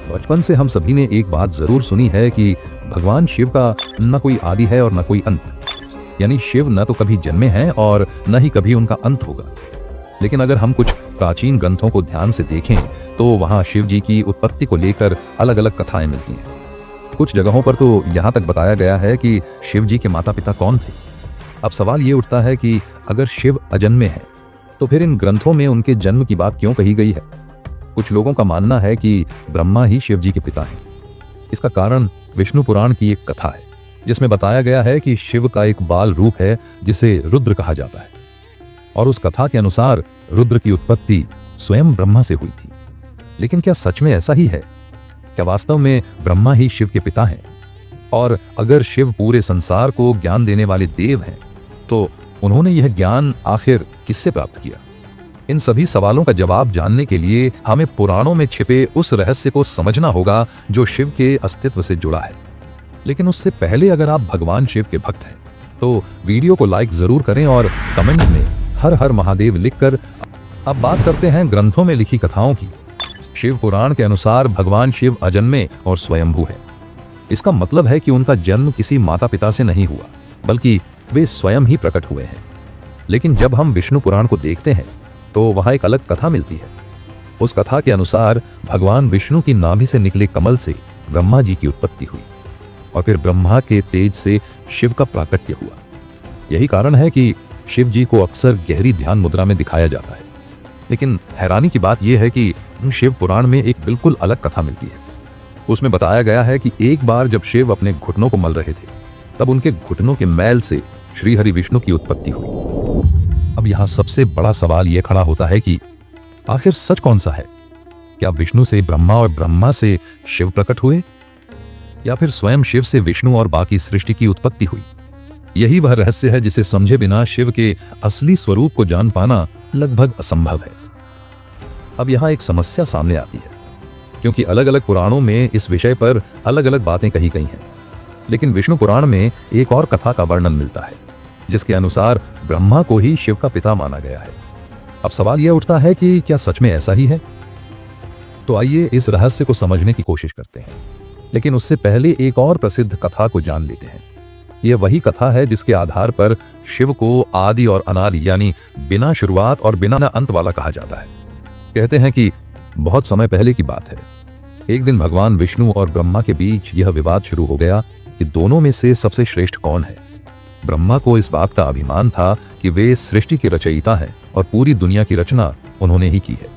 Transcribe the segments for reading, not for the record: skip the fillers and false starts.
बचपन से हम सभी ने एक बात जरूर सुनी है कि भगवान शिव का न कोई आदि है और न कोई अंत। यानी शिव न तो कभी जन्मे हैं और न ही कभी उनका अंत होगा। लेकिन अगर हम कुछ प्राचीन ग्रंथों को ध्यान से देखें तो वहां शिव जी की उत्पत्ति को लेकर अलग अलग कथाएं मिलती हैं। कुछ जगहों पर तो यहाँ तक बताया गया है कि शिव जी के माता पिता कौन थे। अब सवाल ये उठता है कि अगर शिव अजन्मे हैं तो फिर इन ग्रंथों में उनके जन्म की बात क्यों कही गई है। कुछ लोगों का मानना है कि ब्रह्मा ही शिव जी के पिता हैं। इसका कारण विष्णु पुराण की एक कथा है जिसमें बताया गया है कि शिव का एक बाल रूप है जिसे रुद्र कहा जाता है, और उस कथा के अनुसार रुद्र की उत्पत्ति स्वयं ब्रह्मा से हुई थी। लेकिन क्या सच में ऐसा ही है? क्या वास्तव में ब्रह्मा ही शिव के पिता हैं? और अगर शिव पूरे संसार को ज्ञान देने वाले देव हैं तो उन्होंने यह ज्ञान आखिर किससे प्राप्त किया? इन सभी सवालों का जवाब जानने के लिए हमें पुराणों में छिपे उस रहस्य को समझना होगा जो शिव के अस्तित्व से जुड़ा है। लेकिन उससे पहले अगर आप भगवान शिव के भक्त हैं तो वीडियो को लाइक जरूर करें और कमेंट में हर हर महादेव लिखकर। अब बात करते हैं ग्रंथों में लिखी कथाओं की। शिव पुराण के अनुसार भगवान शिव अजन्मे और स्वयंभू है। इसका मतलब है कि उनका जन्म किसी माता पिता से नहीं हुआ, बल्कि वे स्वयं ही प्रकट हुए हैं। लेकिन जब हम विष्णु पुराण को देखते हैं तो वहां एक अलग कथा मिलती है। उस कथा के अनुसार भगवान विष्णु की नाभि से निकले कमल से ब्रह्मा जी की उत्पत्ति हुई और फिर ब्रह्मा के तेज से शिव का प्राकट्य हुआ। यही कारण है कि शिव जी को अक्सर गहरी ध्यान मुद्रा में दिखाया जाता है। लेकिन हैरानी की बात यह है कि शिव पुराण में एक बिल्कुल अलग कथा मिलती है। उसमें बताया गया है कि एक बार जब शिव अपने घुटनों को मल रहे थे तब उनके घुटनों के मैल से श्री हरि विष्णु की उत्पत्ति हुई। अब यहाँ सबसे बड़ा सवाल यह खड़ा होता है कि आखिर सच कौन सा है? क्या विष्णु से ब्रह्मा और ब्रह्मा से शिव प्रकट हुए, या फिर स्वयं शिव से विष्णु और बाकी सृष्टि की उत्पत्ति हुई? यही वह रहस्य है जिसे समझे बिना शिव के असली स्वरूप को जान पाना लगभग असंभव है। अब यहाँ एक समस्या सामने आती है, क्योंकि अलग अलग पुराणों में इस विषय पर अलग अलग बातें कही गई हैं। लेकिन विष्णु पुराण में एक और कथा का वर्णन मिलता है जिसके अनुसार ब्रह्मा को ही शिव का पिता माना गया है। अब सवाल यह उठता है कि क्या सच में ऐसा ही है? तो आइए इस रहस्य को समझने की कोशिश करते हैं। लेकिन उससे पहले एक और प्रसिद्ध कथा को जान लेते हैं। यह वही कथा है जिसके आधार पर शिव को आदि और अनादि यानी बिना शुरुआत और बिना अंत वाला कहा जाता है। कहते हैं कि बहुत समय पहले की बात है। एक दिन भगवान विष्णु और ब्रह्मा के बीच यह विवाद शुरू हो गया कि दोनों में से सबसे श्रेष्ठ कौन है। ब्रह्मा को इस बात का अभिमान था कि वे सृष्टि के रचयिता हैं और पूरी दुनिया की रचना उन्होंने ही की है।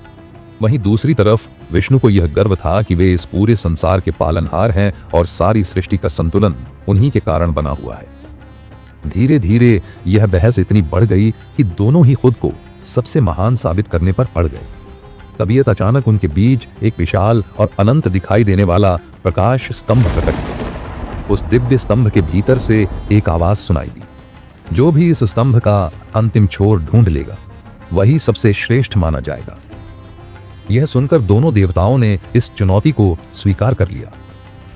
वहीं दूसरी तरफ विष्णु को यह गर्व था कि वे इस पूरे संसार के पालनहार हैं और सारी सृष्टि का संतुलन उन्हीं के कारण बना हुआ है। धीरे धीरे यह बहस इतनी बढ़ गई कि दोनों ही खुद को सबसे महान साबित करने पर पड़ गए। तबीयत अचानक उनके बीच एक विशाल और अनंत दिखाई देने वाला प्रकाश स्तंभ प्रकट हुआ। उस दिव्य स्तंभ के भीतर से एक आवाज सुनाई दी, जो भी इस स्तंभ का अंतिम छोर ढूंढ लेगा वही सबसे श्रेष्ठ माना जाएगा। यह सुनकर दोनों देवताओं ने इस चुनौती को स्वीकार कर लिया।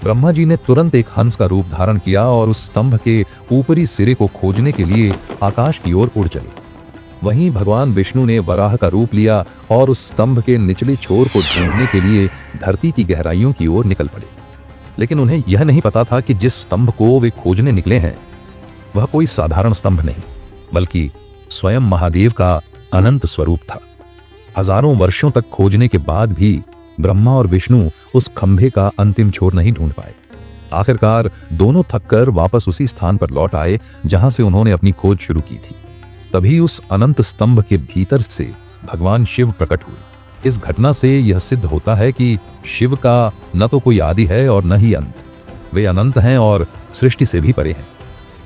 ब्रह्मा जी ने तुरंत एक हंस का रूप धारण किया और उस स्तंभ के ऊपरी सिरे को खोजने के लिए आकाश की ओर उड़ चले। वहीं भगवान विष्णु ने वराह का रूप लिया और उस स्तंभ के निचले छोर को ढूंढने के लिए धरती की गहराइयों की ओर निकल पड़े। लेकिन उन्हें यह नहीं पता था कि जिस स्तंभ को वे खोजने निकले हैं वह कोई साधारण स्तंभ नहीं, बल्कि स्वयं महादेव का अनंत स्वरूप था। हजारों वर्षों तक खोजने के बाद भी ब्रह्मा और विष्णु उस खंभे का अंतिम छोर नहीं ढूंढ पाए। आखिरकार दोनों थककर वापस उसी स्थान पर लौट आए जहां से उन्होंने अपनी खोज शुरू की थी। तभी उस अनंत स्तंभ के भीतर से भगवान शिव प्रकट हुए। इस घटना से यह सिद्ध होता है कि शिव का न तो कोई आदि है और न ही अंत। वे अनंत हैं और सृष्टि से भी परे हैं।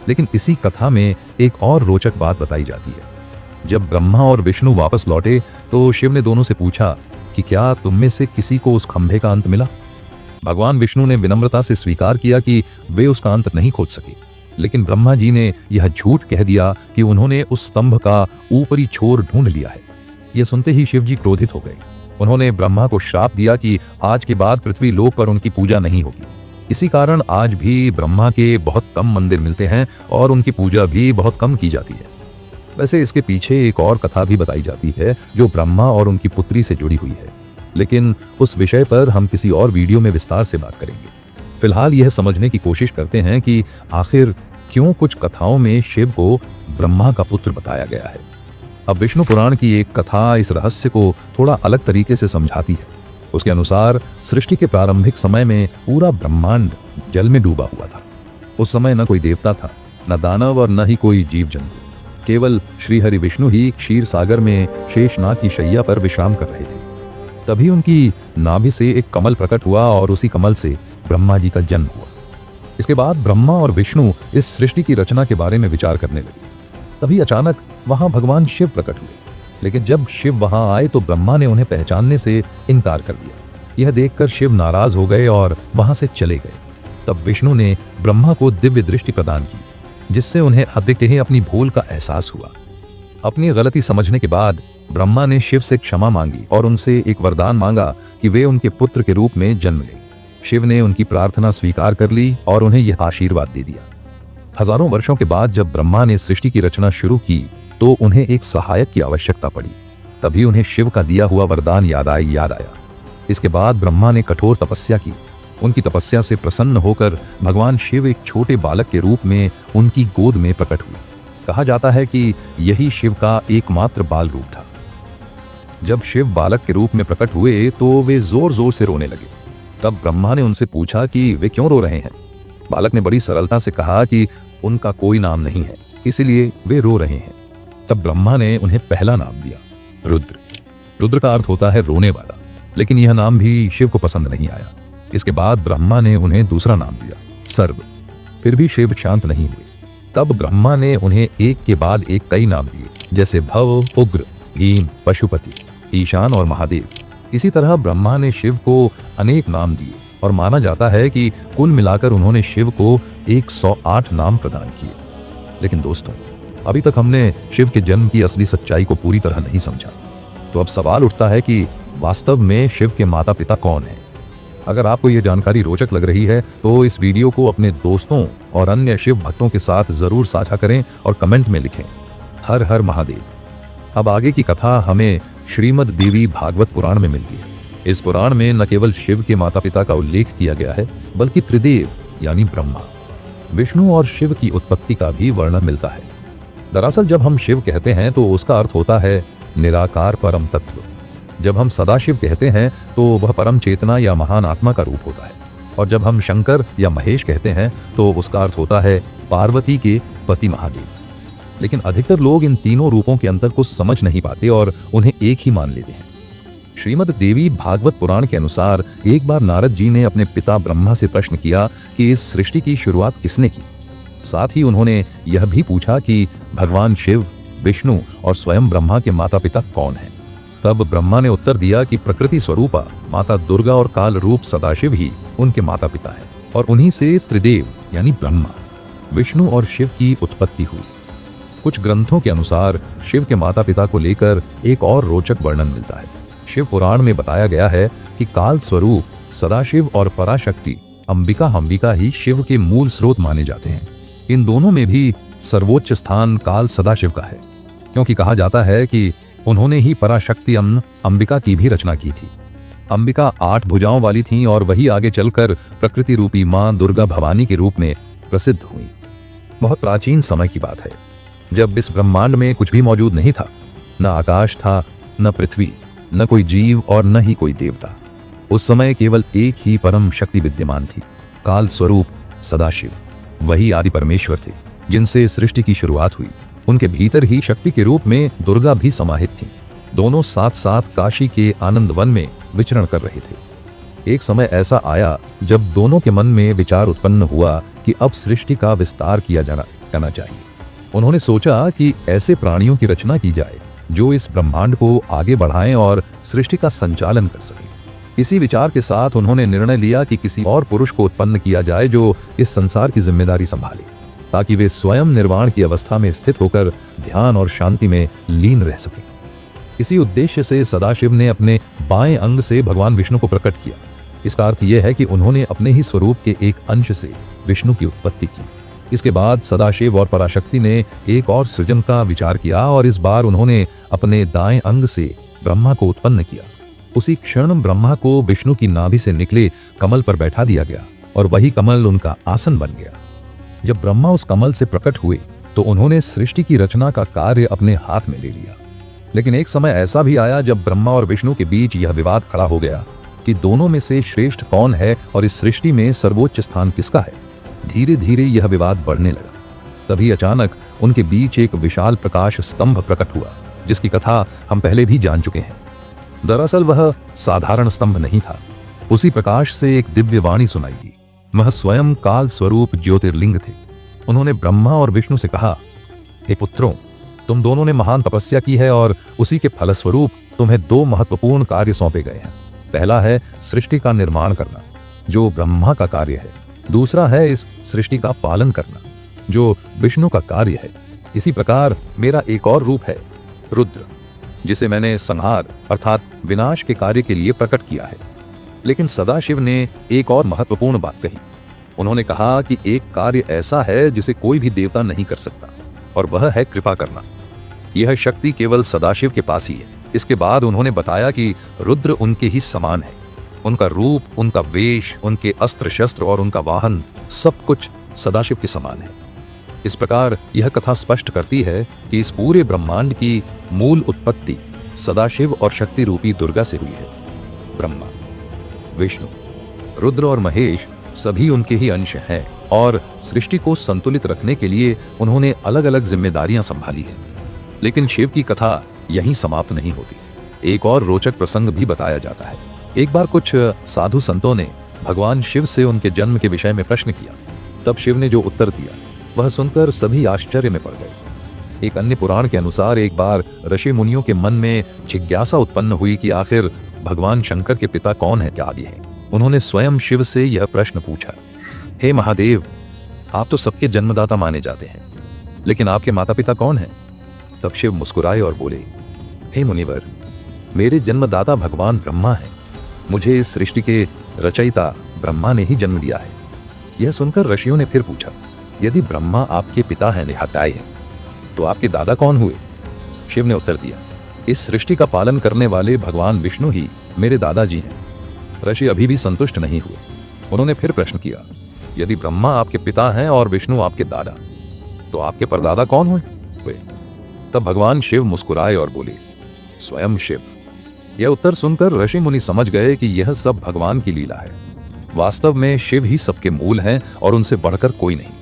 लेकिन इसी कथा में एक और रोचक बात बताई जाती है। जब ब्रह्मा और विष्णु वापस लौटे तो शिव ने दोनों से पूछा कि क्या तुम में से किसी को उस खंभे का अंत मिला? भगवान विष्णु ने विनम्रता से स्वीकार किया कि वे उसका अंत नहीं खोज सके। लेकिन ब्रह्मा जी ने यह झूठ कह दिया कि उन्होंने उस स्तंभ का ऊपरी छोर ढूंढ लिया है। यह सुनते ही शिव जी क्रोधित हो गए। उन्होंने ब्रह्मा को श्राप दिया कि आज के बाद पृथ्वी लोक पर उनकी पूजा नहीं होगी। इसी कारण आज भी ब्रह्मा के बहुत कम मंदिर मिलते हैं और उनकी पूजा भी बहुत कम की जाती है। वैसे इसके पीछे एक और कथा भी बताई जाती है जो ब्रह्मा और उनकी पुत्री से जुड़ी हुई है। लेकिन उस विषय पर हम किसी और वीडियो में विस्तार से बात करेंगे। फिलहाल यह समझने की कोशिश करते हैं कि आखिर क्यों कुछ कथाओं में शिव को ब्रह्मा का पुत्र बताया गया है। अब विष्णु पुराण की एक कथा इस रहस्य को थोड़ा अलग तरीके से समझाती है। उसके अनुसार सृष्टि के प्रारंभिक समय में पूरा ब्रह्मांड जल में डूबा हुआ था। उस समय न कोई देवता था, न दानव और न ही कोई जीव जंतु। केवल श्री हरि विष्णु ही क्षीर सागर में शेषनाग की शैया पर विश्राम कर रहे थे। तभी उनकी नाभि से एक कमल प्रकट हुआ और उसी कमल से ब्रह्मा जी का जन्म हुआ। इसके बाद ब्रह्मा और विष्णु इस सृष्टि की रचना के बारे में विचार करने लगे। तभी अचानक वहां भगवान शिव प्रकट हुए। लेकिन जब शिव वहां आए तो ब्रह्मा ने उन्हें पहचानने से इनकार कर दिया। यह देखकर शिव नाराज हो गए और वहां से चले गए। तब विष्णु ने ब्रह्मा को दिव्य दृष्टि प्रदान की, जिससे उन्हें देखते ही अपनी भूल का एहसास हुआ। अपनी गलती समझने के बाद ब्रह्मा ने शिव से क्षमा मांगी और उनसे एक वरदान मांगा कि वे उनके पुत्र के रूप में जन्म लें। शिव ने उनकी प्रार्थना स्वीकार कर ली और उन्हें यह आशीर्वाद दे दिया। हजारों वर्षों के बाद जब ब्रह्मा ने सृष्टि की रचना शुरू की तो उन्हें एक सहायक की आवश्यकता पड़ी। तभी उन्हें शिव का दिया हुआ वरदान याद आया। इसके बाद ब्रह्मा ने कठोर तपस्या की। उनकी तपस्या से प्रसन्न होकर भगवान शिव एक छोटे बालक के रूप में उनकी गोद में प्रकट हुए। कहा जाता है कि यही शिव का एकमात्र बाल रूप था। जब शिव बालक के रूप में प्रकट हुए तो वे जोर जोर से रोने लगे। तब ब्रह्मा ने उनसे पूछा कि वे क्यों रो रहे हैं। बालक ने बड़ी सरलता से कहा कि उनका कोई नाम नहीं है, इसीलिए वे रो रहे हैं। तब ब्रह्मा ने उन्हें पहला नाम दिया, रुद्र। रुद्र का अर्थ होता है रोने वाला, लेकिन यह नाम भी शिव को पसंद नहीं आया। इसके बाद ब्रह्मा ने उन्हें दूसरा नाम दिया, सर्व। फिर भी शिव शांत नहीं हुए। तब ब्रह्मा ने उन्हें एक के बाद एक कई नाम दिए, जैसे भव, उग्र, भीम, पशुपति, ईशान और महादेव। इसी तरह ब्रह्मा ने शिव को अनेक नाम दिए और माना जाता है कि कुल मिलाकर उन्होंने शिव को 108 नाम प्रदान किए। लेकिन दोस्तों, अभी तक हमने शिव के जन्म की असली सच्चाई को पूरी तरह नहीं समझा। तो अब सवाल उठता है कि वास्तव में शिव के माता पिता कौन हैं? अगर आपको यह जानकारी रोचक लग रही है तो इस वीडियो को अपने दोस्तों और अन्य शिव भक्तों के साथ जरूर साझा करें और कमेंट में लिखें, हर हर महादेव। अब आगे की कथा हमें श्रीमद् देवी भागवत पुराण में मिलती है। इस पुराण में न केवल शिव के माता पिता का उल्लेख किया गया है, बल्कि त्रिदेव यानी ब्रह्मा, विष्णु और शिव की उत्पत्ति का भी वर्णन मिलता है। दरअसल जब हम शिव कहते हैं तो उसका अर्थ होता है निराकार परम तत्व। जब हम सदाशिव कहते हैं तो वह परम चेतना या महान आत्मा का रूप होता है। और जब हम शंकर या महेश कहते हैं तो उसका अर्थ होता है पार्वती के पति महादेव। लेकिन अधिकतर लोग इन तीनों रूपों के अंतर को समझ नहीं पाते और उन्हें एक ही मान लेते हैं। श्रीमद् देवी भागवत पुराण के अनुसार एक बार नारद जी ने अपने पिता ब्रह्मा से प्रश्न किया कि इस सृष्टि की शुरुआत किसने की। साथ ही उन्होंने यह भी पूछा कि भगवान शिव, विष्णु और स्वयं ब्रह्मा के माता पिता कौन हैं। तब ब्रह्मा ने उत्तर दिया कि प्रकृति स्वरूपा माता दुर्गा और काल रूप सदाशिव ही उनके माता पिता हैं और उन्हीं से त्रिदेव यानी ब्रह्मा, विष्णु और शिव की उत्पत्ति हुई। कुछ ग्रंथों के अनुसार शिव के माता पिता को लेकर एक और रोचक वर्णन मिलता है। शिव पुराण में बताया गया है कि काल स्वरूप सदाशिव और पराशक्ति अंबिका ही शिव के मूल स्रोत माने जाते हैं। इन दोनों में भी सर्वोच्च स्थान काल सदाशिव का है, क्योंकि कहा जाता है कि उन्होंने ही पराशक्ति अंबिका की भी रचना की थी। अंबिका 8 भुजाओं वाली थीं और वही आगे चलकर प्रकृति रूपी मां दुर्गा भवानी के रूप में प्रसिद्ध हुई। बहुत प्राचीन समय की बात है, जब इस ब्रह्मांड में कुछ भी मौजूद नहीं था। न आकाश था, न पृथ्वी, न कोई जीव और न ही कोई देवता। उस समय केवल एक ही परम शक्ति विद्यमान थी, काल स्वरूप सदाशिव। वही आदि परमेश्वर थे जिनसे सृष्टि की शुरुआत हुई। उनके भीतर ही शक्ति के रूप में दुर्गा भी समाहित थी। दोनों साथ साथ काशी के आनंद वन में विचरण कर रहे थे। एक समय ऐसा आया जब दोनों के मन में विचार उत्पन्न हुआ कि अब सृष्टि का विस्तार किया जाना चाहिए। उन्होंने सोचा कि ऐसे प्राणियों की रचना की जाए जो इस ब्रह्मांड को आगे बढ़ाएं और सृष्टि का संचालन कर सके। इसी विचार के साथ उन्होंने निर्णय लिया कि किसी और पुरुष को उत्पन्न किया जाए जो इस संसार की जिम्मेदारी संभाले, ताकि वे स्वयं निर्वाण की अवस्था में स्थित होकर ध्यान और शांति में लीन रह सकें। इसी उद्देश्य से सदाशिव ने अपने बाएं अंग से भगवान विष्णु को प्रकट किया। इसका अर्थ यह है कि उन्होंने अपने ही स्वरूप के एक अंश से विष्णु की उत्पत्ति की। इसके बाद सदाशिव और पराशक्ति ने एक और सृजन का विचार किया और इस बार उन्होंने अपने दाएं अंग से ब्रह्मा को उत्पन्न किया। उसी क्षण ब्रह्मा को विष्णु की नाभि से निकले कमल पर बैठा दिया गया और वही कमल उनका आसन बन गया। जब ब्रह्मा उस कमल से प्रकट हुए तो उन्होंने सृष्टि की रचना का कार्य अपने हाथ में ले लिया। लेकिन एक समय ऐसा भी आया जब ब्रह्मा और विष्णु के बीच यह विवाद खड़ा हो गया कि दोनों में से श्रेष्ठ कौन है और इस सृष्टि में सर्वोच्च स्थान किसका है। धीरे धीरे यह विवाद बढ़ने लगा। तभी अचानक उनके बीच एक विशाल प्रकाश स्तंभ प्रकट हुआ, जिसकी कथा हम पहले भी जान चुके हैं। दरअसल वह साधारण स्तंभ नहीं था। उसी प्रकाश से एक दिव्य वाणी सुनाई दी। वह स्वयं काल स्वरूप ज्योतिर्लिंग थे। उन्होंने ब्रह्मा और विष्णु से कहा, हे पुत्रों, तुम दोनों ने महान तपस्या की है और उसी के फलस्वरूप तुम्हें दो महत्वपूर्ण कार्य सौंपे गए हैं। पहला है सृष्टि का निर्माण करना, जो ब्रह्मा का कार्य है। दूसरा है इस सृष्टि का पालन करना, जो विष्णु का कार्य है। इसी प्रकार मेरा एक और रूप है, रुद्र, जिसे मैंने संहार अर्थात विनाश के कार्य के लिए प्रकट किया है। लेकिन सदाशिव ने एक और महत्वपूर्ण बात कही। उन्होंने कहा कि एक कार्य ऐसा है जिसे कोई भी देवता नहीं कर सकता, और वह है कृपा करना। यह शक्ति केवल सदाशिव के पास ही है। इसके बाद उन्होंने बताया कि रुद्र उनके ही समान है। उनका रूप, उनका वेश, उनके अस्त्र शस्त्र और उनका वाहन, सब कुछ सदाशिव के समान है। इस प्रकार यह कथा स्पष्ट करती है कि इस पूरे ब्रह्मांड की मूल उत्पत्ति सदाशिव और शक्ति रूपी दुर्गा से हुई है। ब्रह्मा, विष्णु, रुद्र और महेश सभी उनके ही अंश हैं और सृष्टि को संतुलित रखने के लिए उन्होंने अलग अलग जिम्मेदारियां संभाली हैं। लेकिन शिव की कथा यहीं समाप्त नहीं होती। एक और रोचक प्रसंग भी बताया जाता है। एक बार कुछ साधु संतों ने भगवान शिव से उनके जन्म के विषय में प्रश्न किया। तब शिव ने जो उत्तर दिया वह सुनकर सभी आश्चर्य में पड़ गए। एक अन्य पुराण के अनुसार एक बार ऋषि मुनियों के मन में जिज्ञासा उत्पन्न हुई कि आखिर भगवान शंकर के पिता कौन है, क्या आदि है। उन्होंने स्वयं शिव से यह प्रश्न पूछा, हे महादेव, आप तो सबके जन्मदाता माने जाते हैं, लेकिन आपके माता पिता कौन हैं? तब शिव मुस्कुराए और बोले, हे मुनिवर, मेरे जन्मदाता भगवान ब्रह्मा हैं। मुझे इस सृष्टि के रचयिता ब्रह्मा ने ही जन्म दिया है। यह सुनकर ऋषियों ने फिर पूछा, यदि ब्रह्मा आपके पिता हैं, निहत्याय हैं, तो आपके दादा कौन हुए? शिव ने उत्तर दिया, इस सृष्टि का पालन करने वाले भगवान विष्णु ही मेरे दादाजी हैं। ऋषि अभी भी संतुष्ट नहीं हुए। उन्होंने फिर प्रश्न किया, यदि ब्रह्मा आपके पिता हैं और विष्णु आपके दादा, तो आपके परदादा कौन हुए? तब भगवान शिव मुस्कुराए और बोले, स्वयं शिव। यह उत्तर सुनकर ऋषि मुनि समझ गए कि यह सब भगवान की लीला है। वास्तव में शिव ही सबके मूल हैं और उनसे बढ़कर कोई नहीं।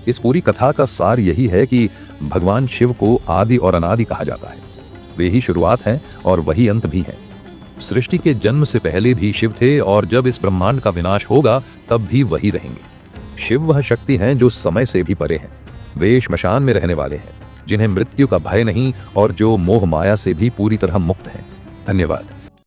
इस पूरी कथा का सार यही है कि भगवान शिव को आदि और अनादि कहा जाता है। वे ही शुरुआत हैं और वही अंत भी हैं। सृष्टि के जन्म से पहले भी शिव थे और जब इस ब्रह्मांड का विनाश होगा तब भी वही रहेंगे। शिव वह शक्ति हैं जो समय से भी परे हैं। वे श्मशान में रहने वाले हैं, जिन्हें मृत्यु का भय नहीं और जो मोह माया से भी पूरी तरह मुक्त हैं। धन्यवाद।